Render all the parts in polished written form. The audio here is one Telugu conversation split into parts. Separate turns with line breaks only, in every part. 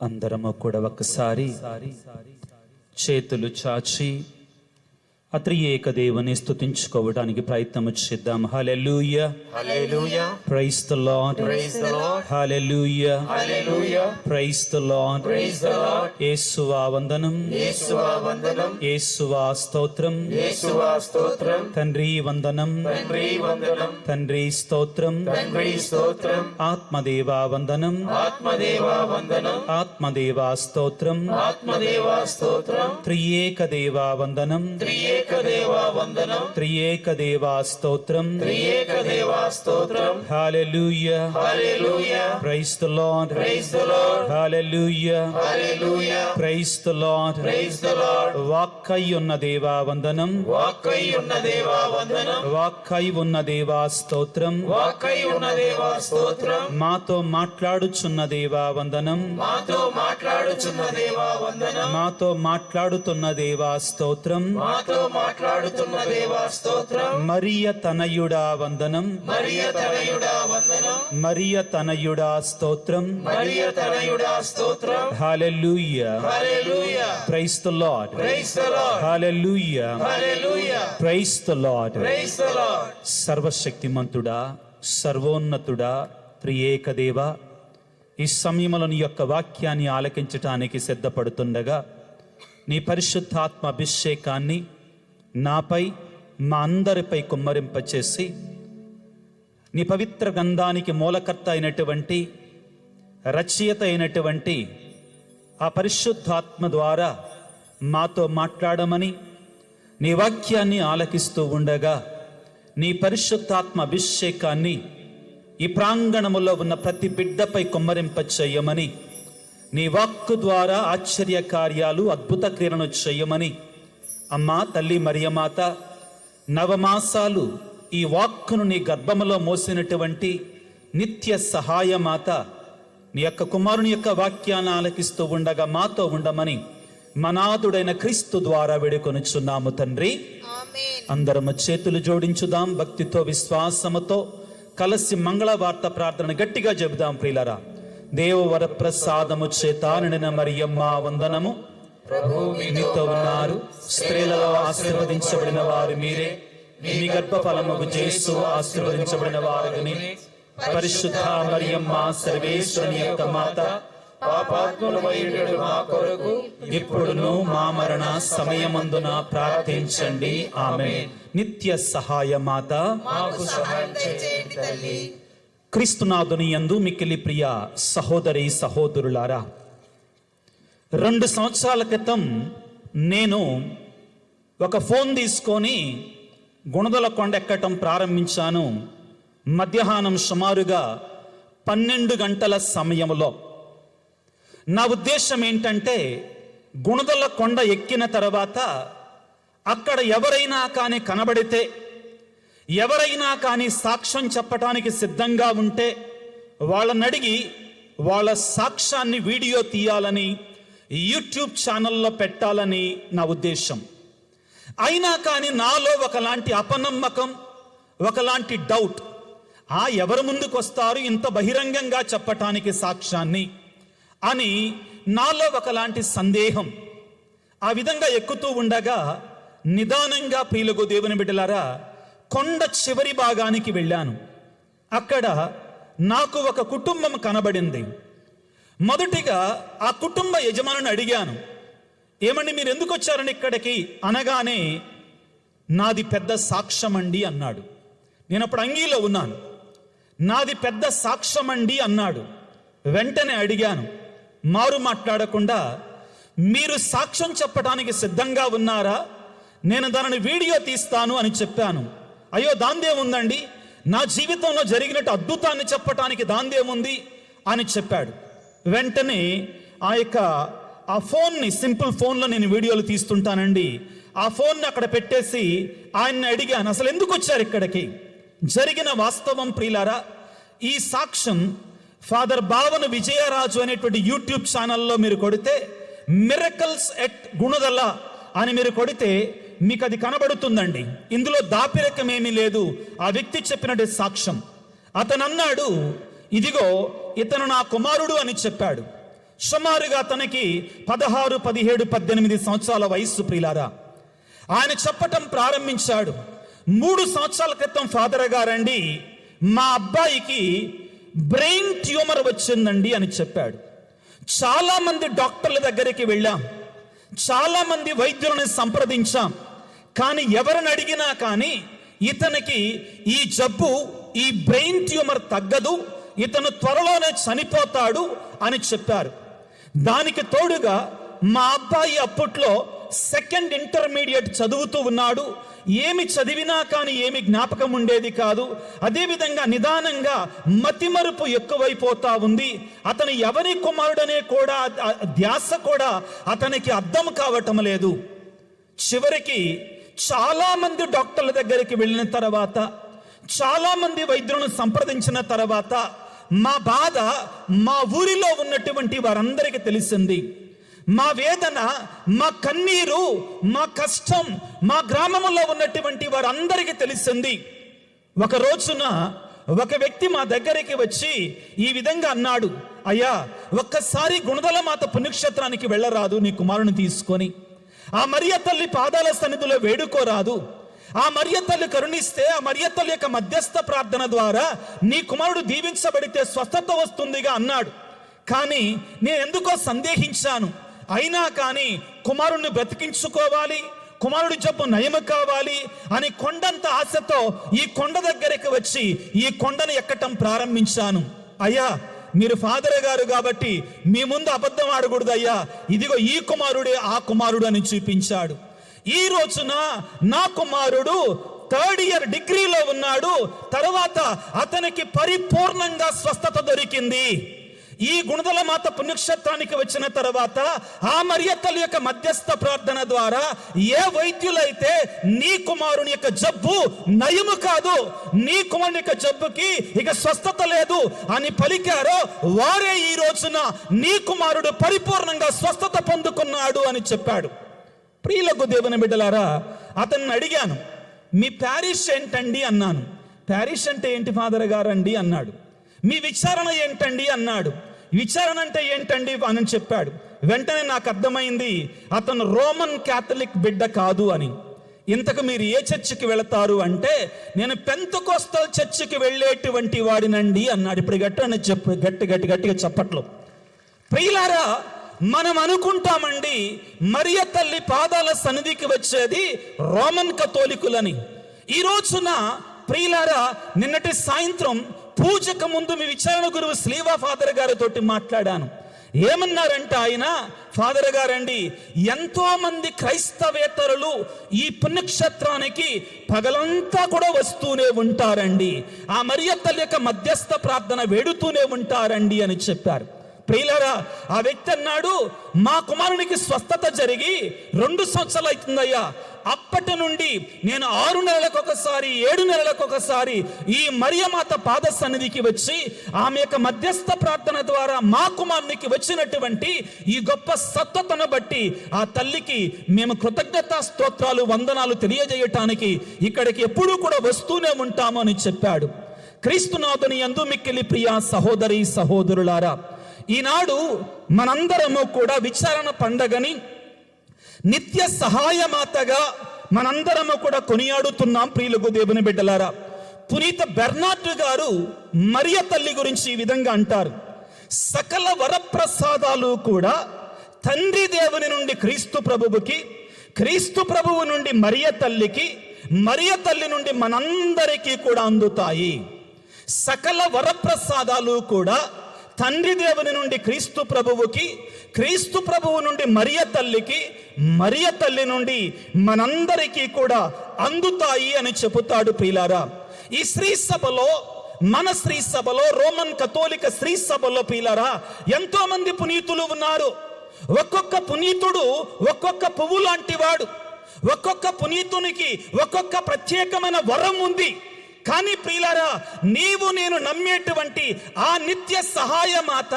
అందరము కూడా ఒకసారి చేతులు చాచి అత్రియేక దేవుని స్తుతించుకోవడానికి ప్రయత్నం చేద్దాం. హల్లెలూయా,
హల్లెలూయా,
praise the Lord,
praise the Lord,
హల్లెలూయా,
హల్లెలూయా,
praise the Lord,
praise the Lord.
యేసువా వందనం,
యేసువా వందనం,
యేసువా స్తోత్రం,
యేసువా స్తోత్రం.
తండ్రి వందనం,
తండ్రి వందనం,
తండ్రి స్తోత్రం,
తండ్రి స్తోత్రం.
ఆత్మదేవా వందనం,
ఆత్మదేవా వందనం,
ఆత్మదేవా స్తోత్రం,
ఆత్మదేవా స్తోత్రం.
త్రియేక దేవా వందనం,
త్రియేక దేవా వందనం,
త్రియేక దేవా స్తోత్రం,
త్రియేక దేవా స్తోత్రం.
హల్లెలూయా,
హల్లెలూయా,
praise the Lord,
praise the Lord,
హల్లెలూయా,
హల్లెలూయా,
praise the Lord.
Praise the Lord.
వాక్కై ఉన్న దేవా వందనం,
వాక్కై ఉన్న దేవా వందనం,
వాక్కై ఉన్న దేవా స్తోత్రం,
వాక్కై ఉన్న దేవా స్తోత్రం.
మాతో మాట్లాడుచున్న దేవా వందనం,
మాతో మాట్లాడుచున్న దేవా వందనం,
మాతో మాట్లాడుతున్న దేవా స్తోత్రం,
మాతో మాట్లాడుతున్న దేవా స్తోత్రం.
మరియ తనయుడా వందనం,
మరియ తనయుడా వందనం,
మరియ తనయుడా స్తోత్రం,
మరియ తనయుడా స్తోత్రం.
హల్లెలూయా,
హల్లెలూయా,
praise the Lord,
praise the Lord,
హల్లెలూయా,
హల్లెలూయా,
praise the Lord.
Praise the Lord.
సర్వశక్తిమంతుడా, సర్వోన్నతుడా, త్రియేక దేవా, ఈ సమయంలో నీ యొక్క వాక్యాన్ని ఆలకించటానికి సిద్ధపడుతుండగా నీ పరిశుద్ధాత్మ అభిషేకాన్ని నాపై మా అందరిపై కుమ్మరింపచేసి నీ పవిత్ర గంధానికి మూలకర్త అయినటువంటి రచయిత అయినటువంటి ఆ పరిశుద్ధాత్మ ద్వారా మాతో మాట్లాడమని నీ వాక్యాన్ని ఆలకిస్తూ ఉండగా నీ పరిశుద్ధాత్మ అభిషేకాన్ని ఈ ప్రాంగణములో ఉన్న ప్రతి బిడ్డపై కుమ్మరింపచేయమని, నీ వాక్కు ద్వారా ఆశ్చర్య కార్యాలు అద్భుత క్రియలను చేయమని అమ్మా తల్లి మరియమాత నవమాసాలు ఈ వాక్కును నీ గర్భములో మోసినటువంటి నిత్య సహాయమాత నీ యొక్క కుమారుని యొక్క వాక్యాన్ని ఆలకిస్తూ ఉండగా మాతో ఉండమని మనాథుడైన క్రీస్తు ద్వారా వేడుకొనుచున్నాము తండ్రి. అందరము చేతులు జోడించుదాం, భక్తితో విశ్వాసముతో కలిసి మంగళవార్త ప్రార్థన గట్టిగా చెబుదాం. ప్రియులరా, దేవవర ప్రసాదము చేత నిండిన మరియమ్మ వందనము.
ప్రభువు
మీతో ఉన్నారు, స్త్రీలలో ఆశీర్వదించబడిన వారు మీరే, మీ గర్భఫలముగు యేసు ఆశీర్వదించబడిన వారుని. పరిశుద్ధ మరియమ్మ సర్వేశ్వరుని యొక్క మాత,
పాపాత్ములమైనడు మా కొరకు
ఇప్పుడును మా మరణ సమయమందున ప్రార్థించండి. ఆమేన్. నిత్య సహాయ మాత,
మాకు సహాయం చేయండి తల్లి.
క్రీస్తునాథుని యందు మిక్కిలి ప్రియ సహోదరి సహోదరులారా, 2 సంవత్సరాల క్రితం నేను ఒక ఫోన్ తీసుకొని గుణదల కొండ ఎక్కటం ప్రారంభించాను. మధ్యాహ్నం సుమారుగా 12 గంటల సమయంలో. నా ఉద్దేశం ఏంటంటే, గుణదల కొండ ఎక్కిన తర్వాత అక్కడ ఎవరైనా కానీ కనబడితే, ఎవరైనా కానీ సాక్ష్యం చెప్పటానికి సిద్ధంగా ఉంటే వాళ్ళని అడిగి వాళ్ళ సాక్ష్యాన్ని వీడియో తీయాలని యూట్యూబ్ ఛానల్లో పెట్టాలని నా ఉద్దేశం. అయినా కానీ నాలో ఒకలాంటి అపనమ్మకం, ఒకలాంటి డౌట్, ఎవరు ముందుకు వస్తారు ఇంత బహిరంగంగా చెప్పటానికి సాక్ష్యాన్ని అని నాలో ఒకలాంటి సందేహం. ఆ విధంగా ఎక్కుతూ ఉండగా నిదానంగా ప్రియులకు దేవుని బిడ్డలారా కొండ చివరి భాగానికి వెళ్ళాను. అక్కడ నాకు ఒక కుటుంబం కనబడింది. మొదటిగా ఆ కుటుంబ యజమానిని అడిగాను, ఏమండి మీరు ఎందుకు వచ్చారని ఇక్కడికి అనగానే, నాది పెద్ద సాక్ష్యం అండి అన్నాడు. నేను అప్పుడు అంగీలో ఉన్నాను. నాది పెద్ద సాక్ష్యం అండి అన్నాడు. వెంటనే అడిగాను, మారు మాట్లాడకుండా, మీరు సాక్ష్యం చెప్పడానికి సిద్ధంగా ఉన్నారా? నేను దానిని వీడియో తీస్తాను అని చెప్పాను. అయ్యో దాందేముందండి, నా జీవితంలో జరిగినట్టు అద్భుతాన్ని చెప్పటానికి దాందేముంది అని చెప్పాడు. వెంటనే ఆ ఫోన్ని, సింపుల్ ఫోన్లో నేను వీడియోలు తీస్తుంటానండి, ఆ ఫోన్ని అక్కడ పెట్టేసి ఆయన్ని అడిగాను, అసలు ఎందుకు వచ్చారు ఇక్కడికి? జరిగిన వాస్తవం ప్రియులారా, ఈ సాక్ష్యం ఫాదర్ భావన విజయరాజు అనేటువంటి యూట్యూబ్ ఛానల్లో మీరు కొడితే, మిరకల్స్ ఎట్ గుణదల అని మీరు కొడితే మీకు అది కనబడుతుందండి. ఇందులో దాపిరకమేమీ లేదు. ఆ వ్యక్తి చెప్పినట్టు సాక్ష్యం. అతను అన్నాడు, ఇదిగో ఇతను నా కుమారుడు అని చెప్పాడు. సుమారుగా తనకి 16, 17, 18 సంవత్సరాల వయస్సు ప్రియులారా. ఆయన చెప్పటం ప్రారంభించాడు. 3 సంవత్సరాల క్రితం ఫాదర్ గారండి మా అబ్బాయికి బ్రెయిన్ ట్యూమర్ వచ్చిందండి అని చెప్పాడు. చాలా మంది డాక్టర్ల దగ్గరికి వెళ్ళాం, చాలా మంది వైద్యులను సంప్రదించాం, కానీ ఎవరిని అడిగినా కానీ ఇతనికి ఈ జబ్బు, ఈ బ్రెయిన్ ట్యూమర్ తగ్గదు, ఇతను త్వరలోనే చనిపోతాడు అని చెప్పారు. దానికి తోడుగా మా అబ్బాయి అప్పట్లో 2nd ఇంటర్మీడియట్ చదువుతూ ఉన్నాడు. ఏమి చదివినా కానీ ఏమి జ్ఞాపకం ఉండేది కాదు. అదేవిధంగా నిదానంగా మతిమరుపు ఎక్కువైపోతా ఉంది. అతను ఎవరి కుమారుడనే కూడా ధ్యాస కూడా అతనికి అర్థం కావటం లేదు. చివరికి చాలా మంది డాక్టర్ల దగ్గరికి వెళ్ళిన తర్వాత, చాలా మంది వైద్యులను సంప్రదించిన తర్వాత మా బాధ మా ఊరిలో ఉన్నటువంటి వారందరికీ తెలిసింది. మా వేదన, మా కన్నీరు, మా కష్టం మా గ్రామంలో ఉన్నటువంటి వారందరికీ తెలిసింది. ఒక రోజున ఒక వ్యక్తి మా దగ్గరికి వచ్చి ఈ విధంగా అన్నాడు, అయ్యా ఒక్కసారి గుణదలమాత పుణ్యక్షేత్రానికి వెళ్ళరాదు నీ కుమారుని తీసుకొని? ఆ మరియ తల్లి పాదాల సన్నిధిలో వేడుకోరాదు? ఆ మరియ తల్లి కరుణిస్తే, ఆ మరియ తల్లి యొక్క మధ్యస్థ ప్రార్థన ద్వారా నీ కుమారుడు దీవించబడితే స్వస్థత వస్తుందిగా అన్నాడు. కానీ నేను ఎందుకో సందేహించాను. అయినా కానీ కుమారుణ్ణి బ్రతికించుకోవాలి, కుమారుడి జబ్బు నయము కావాలి అని కొండంత ఆశతో ఈ కొండ దగ్గరికి వచ్చి ఈ కొండను ఎక్కటం ప్రారంభించాను. అయ్యా మీరు ఫాదర్ గారు కాబట్టి మీ ముందు అబద్ధం ఆడకూడదు అయ్యా, ఇదిగో ఈ కుమారుడే ఆ కుమారుడు అని చూపించాడు. ఈ రోజున నా కుమారుడు 3rd ఇయర్ డిగ్రీలో ఉన్నాడు. తర్వాత అతనికి పరిపూర్ణంగా స్వస్థత దొరికింది. ఈ గుణదలమాత పుణ్యక్షేత్రానికి వచ్చిన తర్వాత ఆ మరియ తల్లి యొక్క మధ్యస్థ ప్రార్థన ద్వారా ఏ వైద్యులైతే నీ కుమారుని యొక్క జబ్బు నయము కాదు, నీ కుమారుని యొక్క జబ్బుకి ఇక స్వస్థత లేదు అని పలికారో వారే ఈ రోజున నీ కుమారుడు పరిపూర్ణంగా స్వస్థత పొందుకున్నాడు అని చెప్పాడు. ప్రియులకు దేవుని బిడ్డలారా, అతన్ని అడిగాను, మీ ప్యారిష్ ఏంటండి అన్నాను. ప్యారిష్ అంటే ఏంటి ఫాదర్ గారండి అన్నాడు. మీ విచారణ ఏంటండి అన్నాడు. విచారణ అంటే ఏంటండి అని చెప్పాడు. వెంటనే నాకు అర్థమైంది అతను రోమన్ క్యాథలిక్ బిడ్డ కాదు అని. ఇంతకు మీరు ఏ చర్చికి వెళతారు అంటే, నేను పెంతెకోస్తల్ చర్చికి వెళ్ళేటువంటి వాడినండి అన్నాడు. ఇప్పుడు గట్టిగా చెప్పట్లు. ప్రియులారా, మనం అనుకుంటామండి మరియ తల్లి పాదాల సన్నిధికి వచ్చేది రోమన్ కథోలికులని. ఈ రోజున ప్రియులారా, నిన్నటి సాయంత్రం పూజకు ముందు మీ విచారణ గురువు స్లీవా ఫాదర్ గారితో మాట్లాడాను. ఏమన్నారంటే ఆయన, ఫాదర్ గారండి ఎంతో మంది క్రైస్తవేతరులు ఈ పుణ్యక్షేత్రానికి పగలంతా కూడా వస్తూనే ఉంటారండి, ఆ మరియ తల్లి యొక్క మధ్యస్థ ప్రార్థన వేడుతూనే ఉంటారండి అని చెప్పారు. ప్రియులారా, ఆ వ్యక్తి అన్నాడు, మా కుమారునికి స్వస్థత జరిగి 2 సంవత్సరాలు అవుతుందయ్యా. అప్పటి నుండి నేను 6 నెలలకు ఒకసారి 7 నెలలకు ఒకసారి ఈ మరియమాత పాద సన్నిధికి వచ్చి ఆమె యొక్క మధ్యస్థ ప్రార్థన ద్వారా మా కుమారునికి వచ్చినటువంటి ఈ గొప్ప సత్వతను బట్టి ఆ తల్లికి మేము కృతజ్ఞతా స్తోత్రాలు, వందనాలు తెలియజేయటానికి ఇక్కడికి ఎప్పుడూ కూడా వస్తూనే ఉంటాము అని చెప్పాడు. క్రీస్తునాథుని యందు మిక్కిలి ప్రియ సహోదరి సహోదరులారా, ఈనాడు మనందరము కూడా విచారణ పండగని నిత్య సహాయమాతగా మనందరము కూడా కొనియాడుతున్నాం. ప్రియులకు దేవుని బిడ్డలారా, పునీత బెర్నార్డ్ గారు మరియ తల్లి గురించి ఈ విధంగా అంటారు, సకల వరప్రసాదాలు కూడా తండ్రి దేవుని నుండి క్రీస్తు ప్రభువుకి, క్రీస్తు ప్రభువు నుండి మరియ తల్లికి, మరియ తల్లి నుండి మనందరికీ కూడా అందుతాయి. సకల వరప్రసాదాలు కూడా తండ్రి దేవుని నుండి క్రీస్తు ప్రభువుకి, క్రీస్తు ప్రభువు నుండి మరియ తల్లికి, మరియ తల్లి నుండి మనందరికీ కూడా అందుతాయి అని చెబుతాడు. ప్రియులారా, ఈ శ్రీ సభలో, మన శ్రీ సభలో, రోమన్ కథోలిక శ్రీ సభలో ప్రియులారా ఎంతో మంది పునీతులు ఉన్నారు. ఒక్కొక్క పునీతుడు ఒక్కొక్క పువ్వు లాంటి వాడు. ఒక్కొక్క పునీతునికి ఒక్కొక్క ప్రత్యేకమైన వరం ఉంది. కానీ ప్రియులారా, నీవు నేను నమ్మేటువంటి ఆ నిత్య సహాయమాత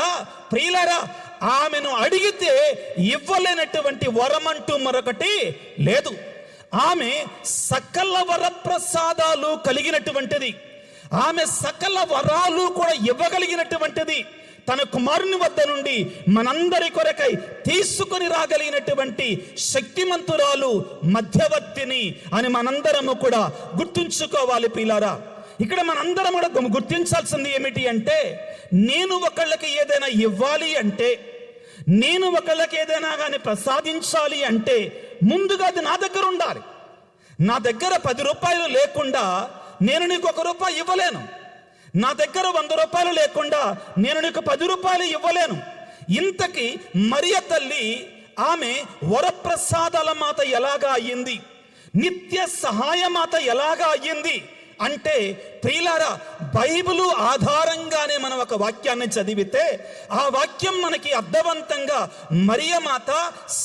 ప్రియులారా, ఆమెను అడిగితే ఇవ్వలేనటువంటి వరం అంటూ మరొకటి లేదు. ఆమె సకల వరప్రసాదాలు కలిగినటువంటిది. ఆమె సకల వరాలు కూడా ఇవ్వగలిగినటువంటిది. తన కుమారుని వద్ద నుండి మనందరి కొరకై తీసుకొని రాగలిగినటువంటి శక్తిమంతురాలు, మధ్యవర్తిని అని మనందరము కూడా గుర్తుంచుకోవాలి ప్రియులారా. ఇక్కడ మనందరం కూడా గుర్తించాల్సింది ఏమిటి అంటే, నేను ఒకళ్ళకి ఏదైనా ఇవ్వాలి అంటే, నేను ఒకళ్ళకి ఏదైనా కానీ ప్రసాదించాలి అంటే ముందుగా అది నా దగ్గర ఉండాలి. నా దగ్గర 10 రూపాయలు లేకుండా నేను నీకు 1 రూపాయి ఇవ్వలేను. నా దగ్గర 100 రూపాయలు లేకుండా నేను నీకు 10 రూపాయలు ఇవ్వలేను. ఇంతకీ మరియ తల్లి ఆమె వరప్రసాదాల మాత ఎలాగా అయ్యింది, నిత్య సహాయ మాత ఎలాగా అయ్యింది అంటే ప్రియులారా, బైబిలు ఆధారంగానే మనం ఒక వాక్యాన్ని చదివితే ఆ వాక్యం మనకి అర్థవంతంగా మరియ మాత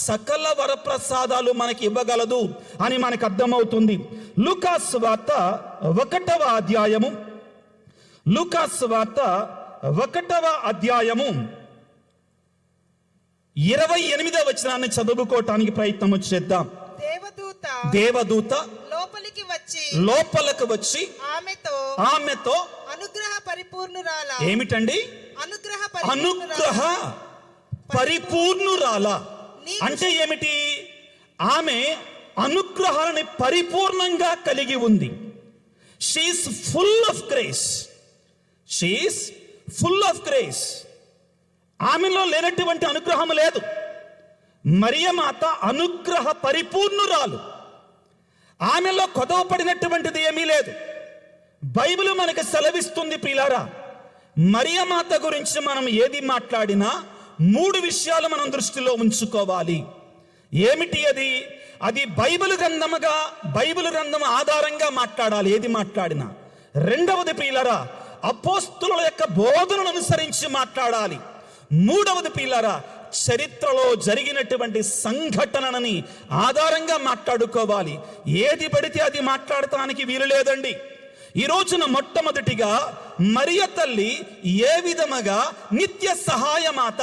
సకల వరప్రసాదాలు మనకి ఇవ్వగలదు అని మనకు అర్థమవుతుంది. లూకాసు వార్త 1వ అధ్యాయము, లూకాసు వార్త 1వ అధ్యాయము 28వ వచనాన్ని చదువుకోవటానికి ప్రయత్నం చేద్దాం. దేవదూత లోపలికి వచ్చి ఆమెతో
అనుగ్రహ పరిపూర్ణురాలా.
ఏమిటండి? అనుగ్రహ పరిపూర్ణురాలా అంటే ఏమిటి? ఆమె అనుగ్రహాన్ని పరిపూర్ణంగా కలిగి ఉంది. She's full of grace. She's full of grace. ఆమెలో లేనటువంటి అనుగ్రహం లేదు. మరియమాత అనుగ్రహ పరిపూర్ణురాలు. ఆమెలో కొదవపడినటువంటిది ఏమీ లేదు. బైబిల్ మనకు సెలవిస్తుంది ప్రియులారా, మరియమాత గురించి మనం ఏది మాట్లాడినా 3 విషయాలు మనం దృష్టిలో ఉంచుకోవాలి. ఏమిటి అది? అది బైబిల్ గ్రంథం ఆధారంగా మాట్లాడాలి ఏది మాట్లాడినా. రెండవది ప్రియులారా, అపోస్తుల యొక్క బోధనను అనుసరించి మాట్లాడాలి. మూడవది ప్రియులారా, చరిత్రలో జరిగినటువంటి సంఘటనని ఆధారంగా మాట్లాడుకోవాలి. ఏది పడితే అది మాట్లాడటానికి వీలు లేదండి. ఈ రోజున మొట్టమొదటిగా మరియ తల్లి ఏ విధముగా నిత్య సహాయమాత,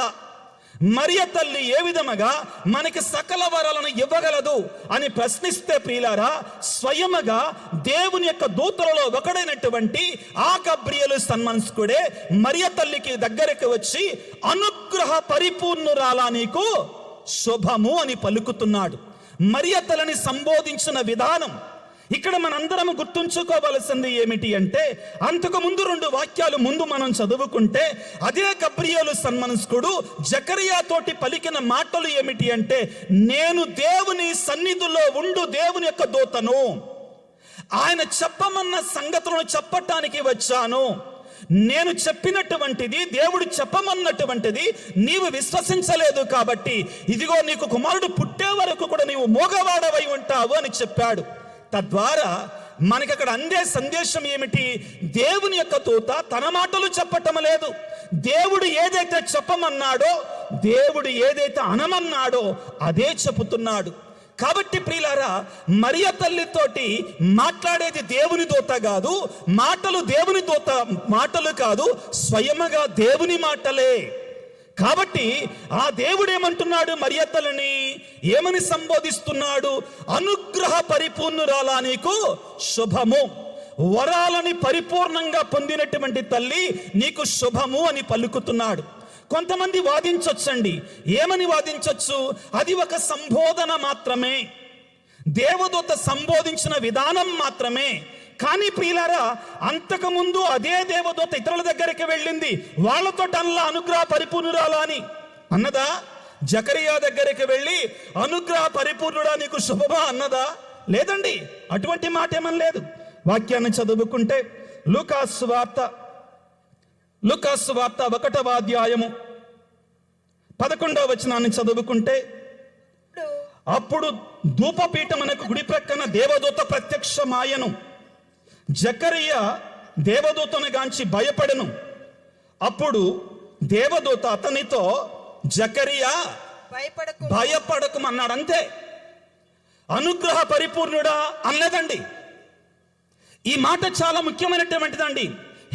మరియ తల్లి ఏ విధముగా మనకి సకల వరాలను ఇవ్వగలదు అని ప్రశ్నిస్తే ప్రియులారా, స్వయముగా దేవుని యొక్క దూతలలో ఒకడైనటువంటి ఆ గబ్రియేలు సన్మనస్కుడే మరియ తల్లికి దగ్గరికి వచ్చి అనుగ్రహ పరిపూర్ణురాలా నీకు శుభము అని పలుకుతున్నాడు. మరియ తల్లిని సంబోధించిన విధానం ఇక్కడ మనందరం గుర్తుంచుకోవలసింది ఏమిటి అంటే, అంతకు ముందు 2 వాక్యాలు ముందు మనం చదువుకుంటే అదే గబ్రియేలు సన్మనస్కుడు జకరియా తోటి పలికిన మాటలు ఏమిటి అంటే, నేను దేవుని సన్నిధిలో ఉండు దేవుని యొక్క దూతను, ఆయన చెప్పమన్న సంగతులను చెప్పటానికి వచ్చాను. నేను చెప్పినటువంటిది, దేవుడు చెప్పమన్నటువంటిది నీవు విశ్వసించలేదు కాబట్టి ఇదిగో నీకు కుమారుడు పుట్టే వరకు కూడా నీవు మోగవాడవై ఉంటావు అని చెప్పాడు. తద్వారా మనకి అక్కడ అందే సందేశం ఏమిటి? దేవుని యొక్క దూత తన మాటలు చెప్పటం లేదు. దేవుడు ఏదైతే చెప్పమన్నాడో, దేవుడు ఏదైతే అనమన్నాడో అదే చెబుతున్నాడు. కాబట్టి ప్రియులారా, మరియ తల్లితోటి మాట్లాడేది దేవుని దూత కాదు, మాటలు దేవుని దూత మాటలు కాదు, స్వయముగా దేవుని మాటలే. కాబట్టి ఆ దేవుడు ఏమంటున్నాడు? మరియ తల్లిని ఏమని సంబోధిస్తున్నాడు? అనుగ్రహ పరిపూర్ణురాలా నీకు శుభము. వరాలని పరిపూర్ణంగా పొందినటువంటి తల్లి నీకు శుభము అని పలుకుతున్నాడు. కొంతమంది వాదించొచ్చండి. ఏమని వాదించొచ్చు? అది ఒక సంబోధన మాత్రమే, దేవదూత సంబోధించిన విధానం మాత్రమే. కానీ ప్రియులారా, అంతకుముందు అదే దేవదూత ఇతరుల దగ్గరికి వెళ్ళింది, వాళ్ళతో అన్లా అనుగ్రహ పరిపూర్ణురాలా అని అన్నదా? జకరియా దగ్గరికి వెళ్ళి అనుగ్రహ పరిపూర్ణుడా నీకు శుభమా అన్నదా? లేదండి, అటువంటి మాట ఏమని లేదు. వాక్యాన్ని చదువుకుంటే లూకాసు వార్త 1వ అధ్యాయము 11వ వచనాన్ని చదువుకుంటే, అప్పుడు ధూపపీఠమునకు గుడి ప్రక్కన దేవదూత ప్రత్యక్షమాయను. జకరియా దేవదూతను గాంచి భయపడెను. అప్పుడు దేవదూత అతనితో, జకరియా భయపడకమన్నాడు. అంతే, అనుగ్రహ పరిపూర్ణుడా అనలేదండి. ఈ మాట చాలా ముఖ్యమైనటువంటిదండి.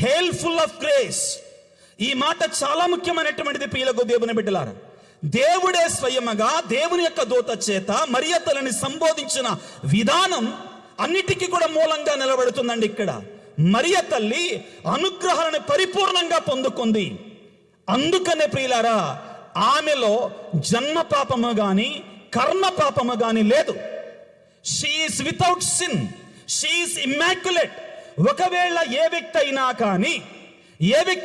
Hail full of grace. ఈ మాట చాలా ముఖ్యమైనటువంటిది ప్రియులకు దేవుని బిడ్డలారా. దేవుడే స్వయముగా దేవుని యొక్క దూత చేత మరియ తల్లిని సంబోధించిన విధానం అన్నిటికీ కూడా మూలంగా నిలబడుతుందండి. ఇక్కడ మరియ తల్లి అనుగ్రహాలను పరిపూర్ణంగా పొందుకుంది. అందుకనే ప్రియులారా, ఆమెలో జన్మ పాపము గాని కర్మ పాపము గాని లేదు. She's without sin, she's immaculate. ఒకవేళ ఏ వ్యక్తి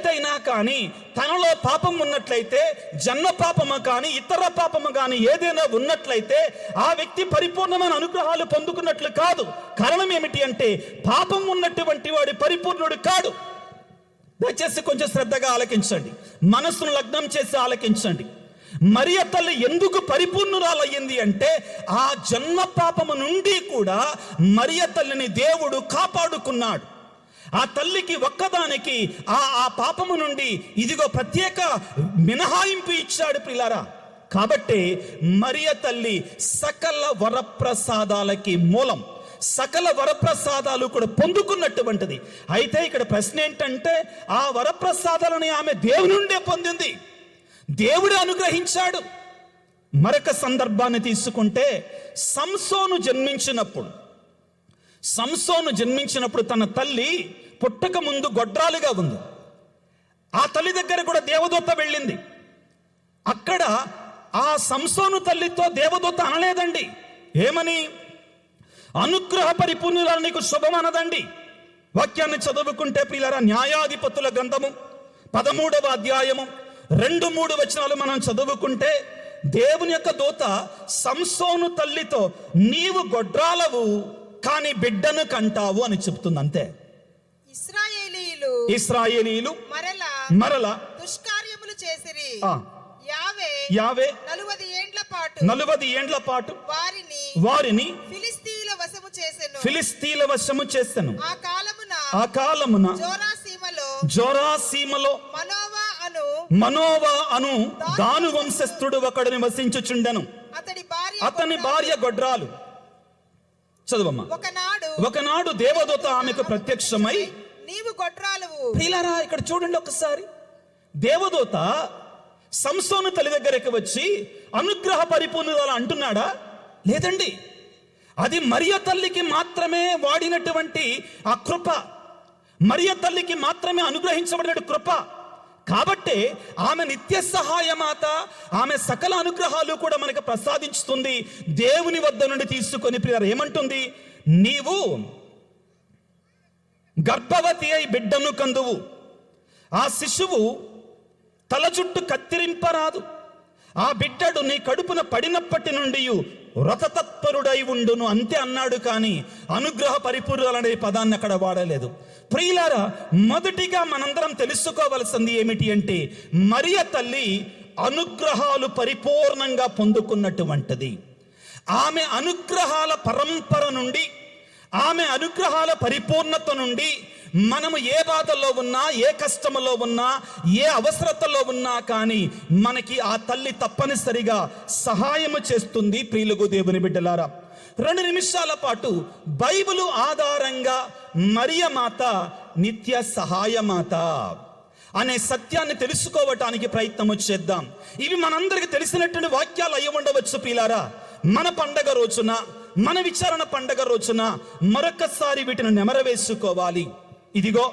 అయినా కానీ తనలో పాపం ఉన్నట్లయితే, జన్మ పాపము కానీ ఇతర పాపము కానీ ఏదైనా ఉన్నట్లయితే ఆ వ్యక్తి పరిపూర్ణమైన అనుగ్రహాలు పొందుకున్నట్లు కాదు. కారణం ఏమిటి అంటే పాపం ఉన్నటువంటి వాడు పరిపూర్ణుడు కాడు. దయచేసి కొంచెం శ్రద్ధగా ఆలకించండి, మనస్సును లగ్నం చేసి ఆలకించండి. మరియ తల్లి ఎందుకు పరిపూర్ణురాలయ్యింది అంటే ఆ జన్మ పాపము నుండి కూడా మరియ తల్లిని దేవుడు కాపాడుకున్నాడు. ఆ తల్లికి ఒక్కదానికి ఆ పాపము నుండి ఇదిగో ప్రత్యేక మినహాయింపు ఇచ్చాడు ప్రియులారా. కాబట్టి మరియ తల్లి సకల వరప్రసాదాలకి మూలం, సకల వరప్రసాదాలు కూడా పొందుకున్నటువంటిది. అయితే ఇక్కడ ప్రశ్న ఏంటంటే ఆ వరప్రసాదాలని ఆమె దేవుని నుండే పొందింది, దేవుడే అనుగ్రహించాడు. మరొక సందర్భాన్ని తీసుకుంటే సంసోను జన్మించినప్పుడు తన తల్లి పుట్టక ముందు గొడ్రాలుగా ఉంది. ఆ తల్లి దగ్గర కూడా దేవదూత వెళ్ళింది. అక్కడ ఆ సంసోను తల్లితో దేవదూత అనలేదండి. ఏమని? అనుగ్రహ పరిపూర్ణురాలు నీకు శుభం అనదండి. వాక్యాన్ని చదువుకుంటే ప్రియులారా, న్యాయాధిపతుల గ్రంథము 13వ అధ్యాయము 2-3 వచనాలు మనం చదువుకుంటే దేవుని యొక్క దూత సంసోను తల్లితో నీవు గొడ్రాలవు కానీ బిడ్డను కంటావు అని చెప్తుంది. అంతే. ఇశ్రాయేలీయులు మరల
దుష్కార్యములు చేసిరి.
యావే 40 ఏండ్ల పాటు వారిని ఫిలిస్తీయుల వశము చేసెను. ఆ కాలమున జోరాసీమలో మనోవా అను దాను వంశస్థుడు ఒకడు నివసించుచుండెను. అతని భార్య గొడ్రాలు. చదువమ్మా. ఒకనాడు దేవదూత ఆమెకు ప్రత్యక్షమై
నీవు గొడ్రాలువు.
ప్రియులారా, ఇక్కడ చూడండి ఒకసారి. దేవదూత సంసోను తల్లి దగ్గరికి వచ్చి అనుగ్రహ పరిపూర్ణురాలు అంటున్నాడా? లేదండి. అది మరియ తల్లికి మాత్రమే వాడినటువంటి ఆ కృప, మరియ తల్లికి మాత్రమే అనుగ్రహించబడిన కృప. కాబట్టి ఆమె నిత్య సహాయమాత, ఆమె సకల అనుగ్రహాలు కూడా మనకు ప్రసాదించుతుంది. దేవుని వద్ద నుండి తీసుకొని ప్రియులారా ఏమంటుంది? నీవు గర్భవతి అయి బిడ్డను కందువు. ఆ శిశువు తల చుట్టూ కత్తిరింపరాదు. ఆ బిడ్డడు నీ కడుపున పడినప్పటి నుండి వ్రతతత్పరుడై ఉండును. అంతే అన్నాడు, కానీ అనుగ్రహ పరిపూర్ణులనే పదాన్ని అక్కడ వాడలేదు. ప్రియులారా, మొదటిగా మనందరం తెలుసుకోవలసింది ఏమిటి అంటే మరియ తల్లి అనుగ్రహాలు పరిపూర్ణంగా పొందుకున్నటువంటిది. ఆమె అనుగ్రహాల పరంపర నుండి, ఆమె అనుగ్రహాల పరిపూర్ణత నుండి మనము ఏ బాధల్లో ఉన్నా, ఏ కష్టములో ఉన్నా, ఏ అవసరతలో ఉన్నా కానీ మనకి ఆ తల్లి తప్పనిసరిగా సహాయము చేస్తుంది. ప్రియులుగు దేవుని బిడ్డలారా, 2 నిమిషాల పాటు బైబిలు ఆధారంగా మరియ మాత నిత్య సహాయమాత అనే సత్యాన్ని తెలుసుకోవటానికి ప్రయత్నము చేద్దాం. ఇవి మనందరికి తెలిసినటువంటి వాక్యాలు అయి ఉండవచ్చు ప్రియులారా. మన పండగ రోజున, మన విచారణ పండగ రోజున మరొకసారి వీటిని నెమరవేసుకోవాలి. ఇదిగో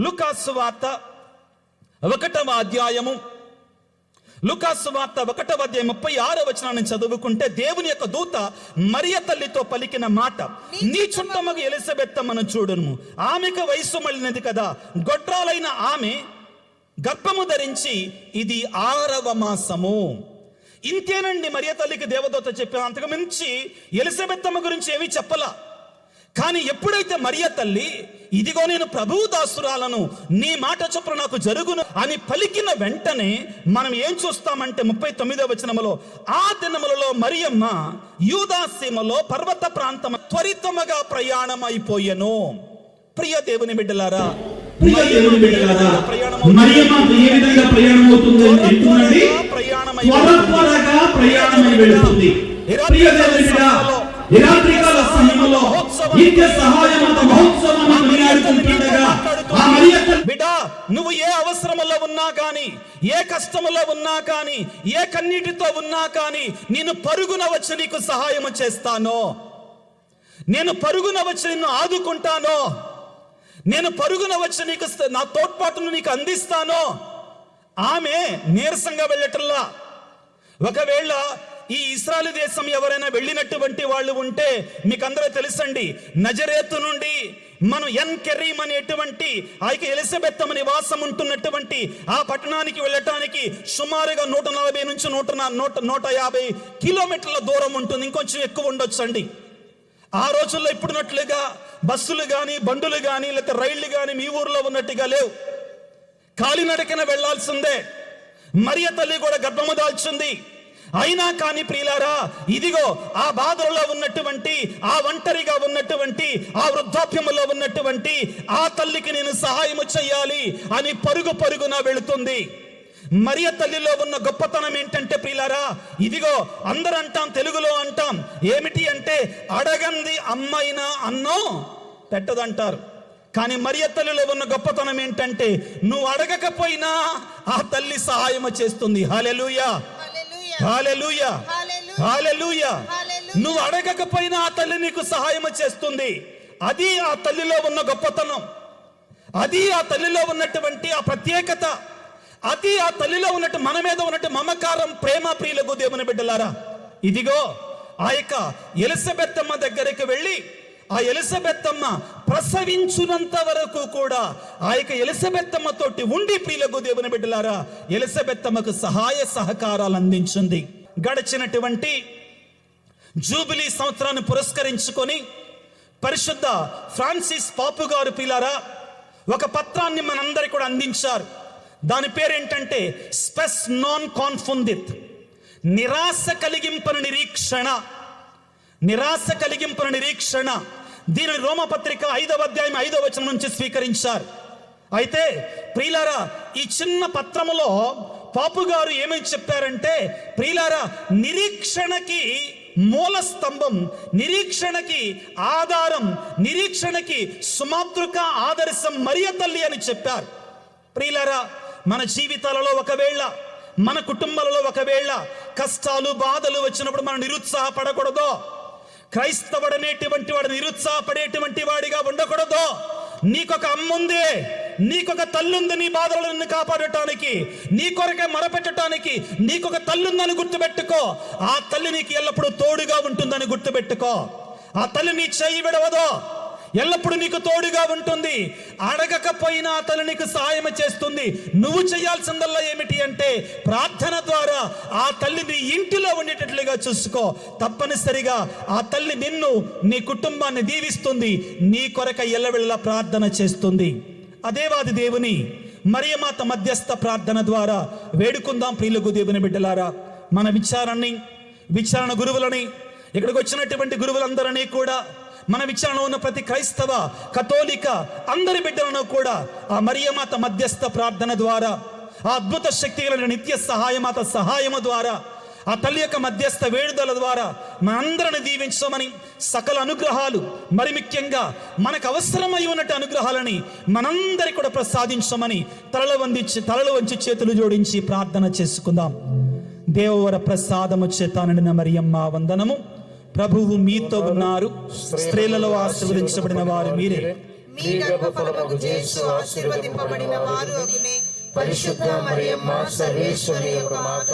లూకాసు వార్త 1వ అధ్యాయము, లూకాసు వార్త 1వ అధ్యాయం 36వ వచనాన్ని చదువుకుంటే దేవుని యొక్క దూత మరియ తల్లితో పలికిన మాట, నీ చుట్టమగు ఎలిజబెత్తమ్మను చూడును, ఆమెకు వయసు మళ్ళినది కదా, గొడ్రాలైన ఆమె గర్భము ధరించి ఇది 6వ మాసము. ఇంతేనండి మరియ తల్లికి దేవదూత చెప్పాను. అంతకు మించి ఎలిజబెత్తమ్మ గురించి ఏమీ చెప్పలా. కానీ ఎప్పుడైతే మరియ తల్లి ఇదిగో నేను ప్రభువు దాసురాలను, నీ మాట చొప్పున నాకు జరుగును అని పలికిన వెంటనే మనం ఏం చూస్తామంటే 39వ వచనములో, ఆ దినములలో మరియమ్మ యూదాసీమలో పర్వత ప్రాంతం త్వరితముగా ప్రయాణం అయిపోయెను. ప్రియ దేవుని బిడ్డలారా, బిడ్డ, నువ్వు ఏ అవసరములో ఉన్నా కానీ, ఏ కష్టములో ఉన్నా కానీ, ఏ కన్నీటితో ఉన్నా కానీ నేను పరుగున వచ్చి నీకు సహాయం చేస్తాను, నేను పరుగున వచ్చి నిన్ను ఆదుకుంటాను, నేను పరుగున వచ్చి నీకు నా తోడ్పాటును నీకు అందిస్తాను ఆమె నీరసంగా వెళ్ళటల్లా. ఒకవేళ ఈ ఇశ్రాయేలు దేశం ఎవరైనా వెళ్ళినటువంటి వాళ్ళు ఉంటే మీకందరూ తెలుసండి, నజరేతు నుండి మనం ఎన్కెరీం అనేటువంటి ఆ యొక్క ఎలిజబెత్తమ్మ నివాసం ఉంటున్నటువంటి ఆ పట్టణానికి వెళ్ళటానికి సుమారుగా 140 నుంచి 150 కిలోమీటర్ల దూరం ఉంటుంది. ఇంకొంచెం ఎక్కువ ఉండొచ్చు అండి. ఆ రోజుల్లో ఇప్పుడున్నట్లుగా బస్సులు కానీ బండులు కానీ లేకపోతే రైళ్లు కానీ మీ ఊర్లో ఉన్నట్టుగా లేవు. కాలినడకన వెళ్లాల్సిందే. మరియ తల్లి కూడా గర్భము దాల్చింది. అయినా కానీ ప్రియులారా, ఇదిగో ఆ బాధల్లో ఉన్నటువంటి, ఆ ఒంటరిగా ఉన్నటువంటి, ఆ వృద్ధాప్యములో ఉన్నటువంటి ఆ తల్లికి నేను సహాయము చెయ్యాలి అని పరుగున వెళుతుంది. మరియ తల్లిలో ఉన్న గొప్పతనం ఏంటంటే ప్రియులారా, ఇదిగో అందరూ అంటాం, తెలుగులో అంటాం ఏమిటి అంటే, అడగంది అమ్మైనా అన్నో పెట్టదంటారు. కానీ మరియ తల్లిలో ఉన్న గొప్పతనం ఏంటంటే, నువ్వు అడగకపోయినా ఆ తల్లి సహాయం చేస్తుంది. హల్లెలూయా, హల్లెలూయా, హల్లెలూయా. నువ్వు అడగకపోయినా ఆ తల్లి నీకు సహాయం చేస్తుంది. అది ఆ తల్లిలో ఉన్న గొప్పతనం, అది ఆ తల్లిలో ఉన్నటువంటి ఆ ప్రత్యేకత, అది ఆ తల్లిలో ఉన్నట్టు మన మీద ఉన్నట్టు మమకారం, ప్రేమ. ప్రియులకు దేవుని బిడ్డలారా, ఇదిగో ఆ యొక్క ఎలిజబెత్తమ్మ దగ్గరికి వెళ్ళి ఆ ఎలిజబెత్తమ్మ ప్రసవించునంత వరకు కూడా ఆ యొక్క ఎలిజబెత్తమ్మ తోటి ఉండి ప్రియులకు దేవుని బిడ్డలారా ఎలిజబెత్తమ్మకు సహాయ సహకారాలు అందించింది. గడిచినటువంటి జూబిలీ సంవత్సరాన్ని పురస్కరించుకొని పరిశుద్ధ ఫ్రాన్సిస్ పాపు గారు ప్రియులారా ఒక పత్రాన్ని మనందరికీ కూడా అందించారు. దాని పేరేంటంటే స్పెస్ నాన్ కాన్ఫుండిత్, నిరాశ కలిగింపని నిరీక్షణ. నిరాశ కలిగింపున నిరీక్షణ. దీనిని రోమపత్రిక 5వ అధ్యాయం 5వ వచనం నుంచి స్వీకరించారు. అయితే ప్రియులారా, ఈ చిన్న పత్రములో పాపు గారు ఏమని చెప్పారంటే, ప్రియులారా, నిరీక్షణకి మూల స్తంభం, నిరీక్షణకి ఆధారం, నిరీక్షణకి సుమాతృక ఆదర్శం మరియ తల్లి అని చెప్పారు. ప్రియులారా, మన జీవితాలలో ఒకవేళ, మన కుటుంబాలలో ఒకవేళ కష్టాలు బాధలు వచ్చినప్పుడు మనం నిరుత్సాహపడకూడదు. క్రైస్తవుడనేటువంటి వాడు నిరుత్సాహపడేటువంటి వాడిగా ఉండకూడదు. నీకొక అమ్ముంది, నీకొక తల్లుంది నీ బాధలను నిన్ను కాపాడటానికి, నీ కొరకే మొరపెట్టడానికి నీకొక తల్లుందని గుర్తుపెట్టుకో. ఆ తల్లి నీకు ఎల్లప్పుడూ తోడుగా ఉంటుందని గుర్తుపెట్టుకో. ఆ తల్లి నీ చెయ్యి విడవదో, ఎల్లప్పుడూ నీకు తోడుగా ఉంటుంది. అడగకపోయినా ఆ తల్లి నీకు సహాయం చేస్తుంది. నువ్వు చేయాల్సిందల్లా ఏమిటి అంటే, ప్రార్థన ద్వారా ఆ తల్లి నీ ఇంటిలో ఉండేటట్లుగా చూసుకో. తప్పనిసరిగా ఆ తల్లి నిన్ను, నీ కుటుంబాన్ని దీవిస్తుంది. నీ కొరక ఎల్లవెళ్ళ ప్రార్థన చేస్తుంది. అదేవాది దేవుని మరియమాత మధ్యస్థ ప్రార్థన ద్వారా వేడుకుందాం. ప్రియులకు దేవుని బిడ్డలారా, మన విచారణ గురువులని, ఇక్కడికి వచ్చినటువంటి గురువులందరినీ కూడా, మన విచారణ ఉన్న ప్రతి క్రైస్తవ, కథోలిక అందరి బిడ్డలను కూడా ఆ మరియమాత మధ్యస్థ ప్రార్థన ద్వారా, ఆ అద్భుత శక్తి కలిగిన నిత్య సహాయమాత సహాయము ద్వారా, ఆ తల్లి యొక్క మధ్యస్థ వేడుదల ద్వారా మనందరిని దీవించమని, సకల అనుగ్రహాలు, మరి ముఖ్యంగా మనకు అవసరమై ఉన్నట్టు అనుగ్రహాలని మనందరికి కూడా ప్రసాదించమని తలలు వంచి చేతులు జోడించి ప్రార్థన చేసుకుందాం. దేవవర ప్రసాదము చేత నిండిన మరియమ్మ వందనము. ప్రభువు మీతో ఉన్నారు, స్త్రీలలో ఆశీర్వదించబడిన వారు మీరే.
మీ గర్భఫలముకు యేసు ఆశీర్వదింపబడిన వారు అగునే.
పరిశుద్ధ మరియమ్మ సర్వేశ్వరి యొక్క మాత,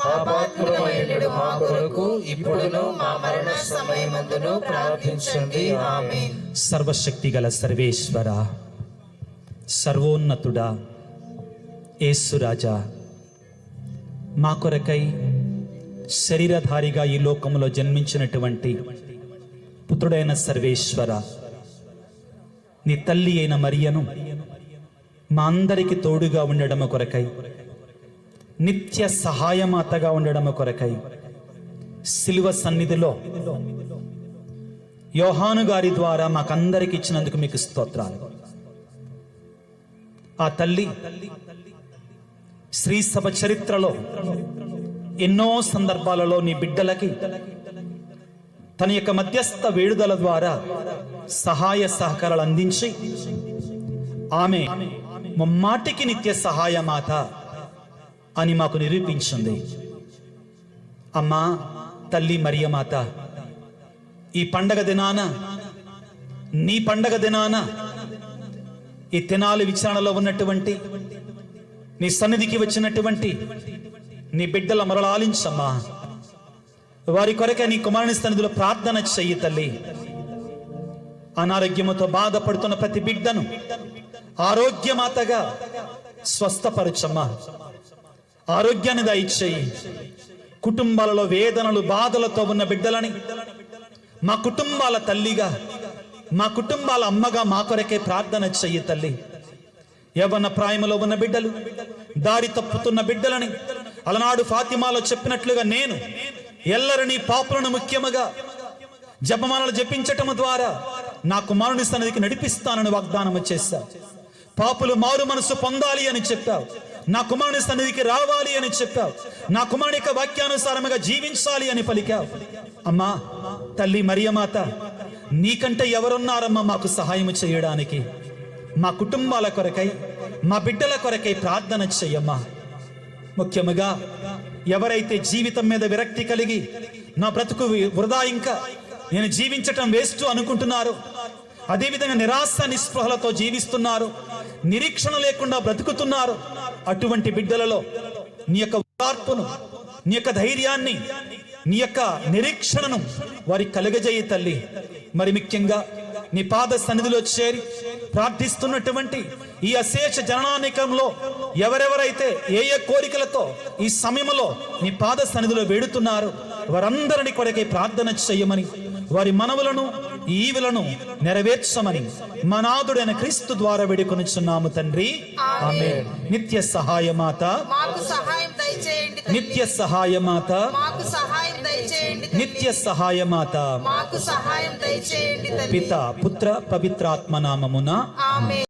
పాపాత్ములమైనడు మా కొరకు ఇప్పుడును మా మరణ సమయమందును ప్రార్థించండి. ఆమేన్.
సర్వశక్తి గల సర్వేశ్వర, సర్వోన్నతుడా, యేసురాజా, మా కొరకై శరీరధారిగా ఈ లోకంలో జన్మించినటువంటి పుత్రుడైన సర్వేశ్వర, నీ తల్లి అయిన మరియను మా అందరికి తోడుగా ఉండడము కొరకై, నిత్య సహాయమాతగా ఉండడము కొరకై శిలువ సన్నిధిలో యోహాను గారి ద్వారా మాకందరికి ఇచ్చినందుకు మీకు స్తోత్రాలు. ఆ తల్లి శ్రీ సభ చరిత్రలో ఎన్నో సందర్భాలలో నీ బిడ్డలకి తన యొక్క మధ్యస్థ వేడుదల ద్వారా సహాయ సహకారాలు అందించి ఆమె ముమ్మాటికి నిత్య సహాయమాత అని మాకు నిరూపించింది. అమ్మా తల్లి మరియమాత, ఈ పండగ దినాన, నీ పండగ దినాన, ఈ తెనాలి విచారణలో ఉన్నటువంటి నీ సన్నిధికి వచ్చినటువంటి నీ బిడ్డల మొరలు ఆలించమ్మా. వారి కొరకే నీ కుమారుని సన్నిధిలో ప్రార్థన చెయ్యి తల్లి. అనారోగ్యముతో బాధపడుతున్న ప్రతి బిడ్డను ఆరోగ్యమాతగా స్వస్థపరచమ్మా. ఆరోగ్యాన్ని దయచేయి. కుటుంబాలలో వేదనలు బాధలతో ఉన్న బిడ్డలని మా కుటుంబాల తల్లిగా, మా కుటుంబాల అమ్మగా మా కొరకే ప్రార్థన చెయ్యి తల్లి. యవ్వన ప్రాయములో ఉన్న బిడ్డలు, దారి తప్పుతున్న బిడ్డలని అలనాడు ఫాతిమాలో చెప్పినట్లుగా నేను ఎల్లరినీ పాపులను ముఖ్యముగా జపమాలలు జపించటం ద్వారా నా కుమారుని సన్నిధికి నడిపిస్తానని వాగ్దానం చేశావు. పాపులు మారు మనసు పొందాలి అని చెప్పావు. నా కుమారుని సన్నిధికి రావాలి అని చెప్పావు. నా కుమారుని యొక్క వాక్యానుసారముగా జీవించాలి అని పలికావు. అమ్మా తల్లి మరియమాత, నీకంటే ఎవరున్నారమ్మా మాకు సహాయం చేయడానికి? మా కుటుంబాల కొరకై, మా బిడ్డల కొరకై ప్రార్థన చెయ్యమ్మా. ముఖ్యముగా ఎవరైతే జీవితం మీద విరక్తి కలిగి నా బ్రతుకు వృధా, ఇంకా నేను జీవించటం వేస్ట్ అనుకుంటున్నారు, అదేవిధంగా నిరాశ నిస్పృహలతో జీవిస్తున్నారు, నిరీక్షణ లేకుండా బ్రతుకుతున్నారు, అటువంటి బిడ్డలలో నీ యొక్క ఓదార్పును, నీ యొక్క ధైర్యాన్ని, నీ యొక్క నిరీక్షణను వారి కలుగజేయి తల్లి. మరి ముఖ్యంగా నీ పాద సన్నిధిలో చేరి ప్రార్థిస్తున్నటువంటి ఈ అశేష జననానికంలో ఎవరెవరైతే ఏ ఏ కోరికలతో ఈ సమయంలో నీ పాద సన్నిధిలో వేడుతున్నారు, వారందరిని కొరకై ప్రార్థన చెయ్యమని, వారి మనవులను ఈవులను నెరవేర్చమని మనాథుడైన క్రీస్తు ద్వారా వేడుకొనుచున్నాము తండ్రి. ఆమేన్. నిత్య సహాయమాత
మాకు సహాయం దయచేయండి తల్లి.
నిత్య సహాయమాత
మాకు సహాయం దయచేయండి తల్లి.
నిత్య సహాయమాత
మాకు సహాయం దయచేయండి తల్లి.
పిత పుత్ర పవిత్రాత్మ నామమున
ఆమేన్.